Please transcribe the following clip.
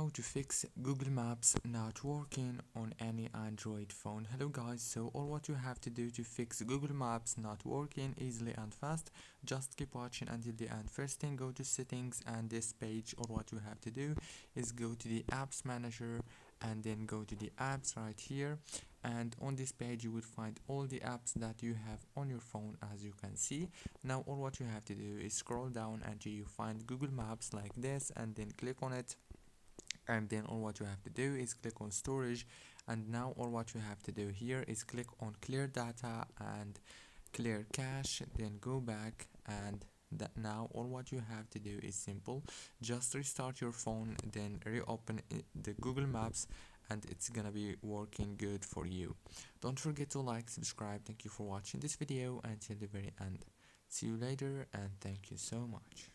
how to fix Google Maps not working on any Android phone. Hello guys, so all what you have to do to fix Google Maps not working easily and fast, just keep watching until the end. First thing, go to settings, and this page, or what you have to do is go to the apps manager and then go to the apps right here, and on this page you will find all the apps that you have on your phone. As you can see, now all what you have to do is scroll down until you find Google Maps like this, and then click on it, and then all what you have to do is click on storage, and now all what you have to do here is click on clear data and clear cache, then go back, and that now all what you have to do is simple, just restart your phone, then reopen the Google Maps, and it's gonna be working good for you. Don't forget to like, subscribe. Thank you for watching this video until the very end. See you later, and thank you so much.